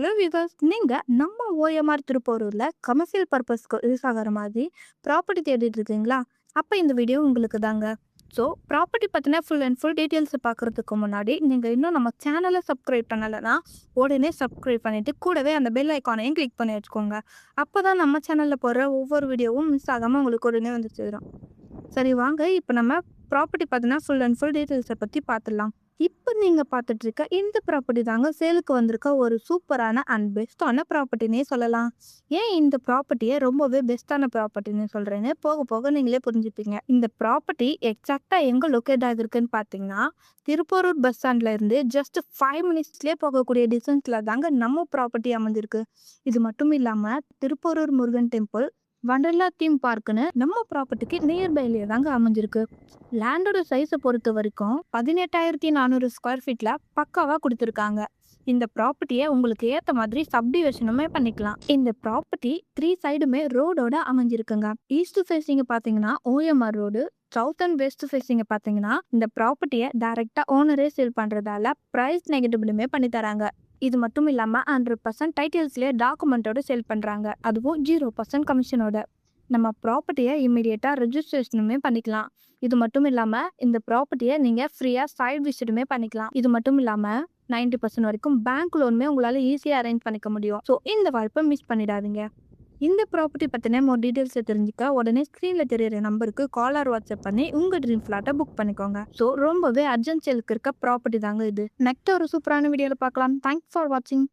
Hello viewers, நீங்க நம்ம OMR திருப்போரூர்ல commercial பர்பஸ்க்கு யூஸ் ஆகிற மாதிரி ப்ராப்பர்ட்டி தேடிட்டு இருக்கீங்களா? அப்ப இந்த வீடியோ உங்களுக்கு தாங்க. ஸோ ப்ராப்பர்ட்டி பத்தின ஃபுல் அண்ட் ஃபுல் டீட்டெயில்ஸ் பார்க்கறதுக்கு முன்னாடி நீங்க இன்னும் நம்ம சேனலை சப்ஸ்கிரைப் பண்ணலைன்னா உடனே சப்ஸ்கிரைப் பண்ணிட்டு கூடவே அந்த பெல் ஐக்கானையும் கிளிக் பண்ணி வச்சுக்கோங்க. அப்பதான் நம்ம சேனல்ல போடுற ஒவ்வொரு வீடியோவும் மிஸ் ஆகாம உங்களுக்கு உடனே வந்து சேரும். சரி வாங்க, இப்போ நம்ம ப்ராப்பர்ட்டி பார்த்தீங்கன்னா ஃபுல் அண்ட் ஃபுல் டீட்டெயில்ஸை பற்றி பார்த்துடலாம். இப்போ நீங்கள் பார்த்துட்டு இருக்க இந்த ப்ராப்பர்ட்டி தாங்க சேலுக்கு வந்திருக்க ஒரு சூப்பரான அண்ட் பெஸ்ட்டான ப்ராப்பர்ட்டினே சொல்லலாம். ஏன் இந்த ப்ராப்பர்ட்டியை ரொம்பவே பெஸ்ட்டான ப்ராப்பர்ட்டின்னு சொல்கிறேன்னு போக போக நீங்களே புரிஞ்சுப்பீங்க. இந்த ப்ராப்பர்ட்டி எக்ஸாக்டாக எங்கே லொக்கேட் ஆகிருக்குன்னு பார்த்தீங்கன்னா, திருப்போரூர் பஸ் ஸ்டாண்ட்ல இருந்து ஜஸ்ட் 5 மினிட்ஸ்லேயே போகக்கூடிய டிஸ்டன்ஸில் தாங்க நம்ம ப்ராப்பர்ட்டி அமைஞ்சிருக்கு. இது மட்டும் இல்லாமல் திருப்போரூர் முருகன் டெம்பிள், வண்டர்லா தீம் பார்க்குன்னு நம்ம ப்ராப்பர்ட்டிக்கு நியர்பைலேயே தாங்க அமைஞ்சிருக்கு. லேண்டோட சைஸை பொறுத்த வரைக்கும் 18,400 ஸ்கொயர் ஃபீட்டில் பக்காவாக கொடுத்துருக்காங்க. இந்த ப்ராப்பர்ட்டியை உங்களுக்கு ஏற்ற மாதிரி சப்டிவிஷனுமே பண்ணிக்கலாம். இந்த ப்ராப்பர்ட்டி 3 சைடுமே ரோடோட அமைஞ்சிருக்குங்க. ஈஸ்ட் ஃபேஸிங் பார்த்தீங்கன்னா OMR road, south and west facing பார்த்தீங்கன்னா இந்த ப்ராப்பர்ட்டியை டைரெக்டாக ஓனரே சேல் பண்ணுறதால ப்ரைஸ் நெகட்டிவ்லுமே பண்ணி தராங்க. இது மட்டும் இல்லாமல் 100% டைட்டில்ஸ்லேயே டாக்குமெண்ட்டோட சேல் பண்ணுறாங்க, அதுவும் 0% கமிஷனோட. நம்ம ப்ராப்பர்ட்டியை இம்மிடியேட்டாக ரெஜிஸ்ட்ரேஷனுமே பண்ணிக்கலாம். இது மட்டும் இல்லாமல் இந்த ப்ராப்பர்ட்டியை நீங்கள் ஃப்ரீயாக சைட் விசிட்டுமே பண்ணிக்கலாம். இது மட்டும் இல்லாமல் 90% வரைக்கும் பேங்க் லோனுமே உங்களால் ஈஸியாக அரேஞ்ச் பண்ணிக்க முடியும். ஸோ இந்த வாய்ப்பை மிஸ் பண்ணிடாதீங்க. இந்த ப்ராப்பர்ட்டி பற்றின மோர் டீட்டெயில்ஸை தெரிஞ்சுக்க உடனே ஸ்க்ரீனில் தெரியிற நம்பருக்கு கால் ஆர் வாட்ஸ்அப் பண்ணி உங்கள் ட்ரீம் ஃப்ளாட்டை புக் பண்ணிக்கோங்க. ஸோ ரொம்பவே அர்ஜென்ட் சேலுக்கு இருக்க ப்ராப்பர்ட்டி தாங்க இது. நெக்ஸ்ட் ஒரு சூப்பரான வீடியோவில் பார்க்கலாம். தேங்க்ஸ் ஃபார் வாட்சிங்.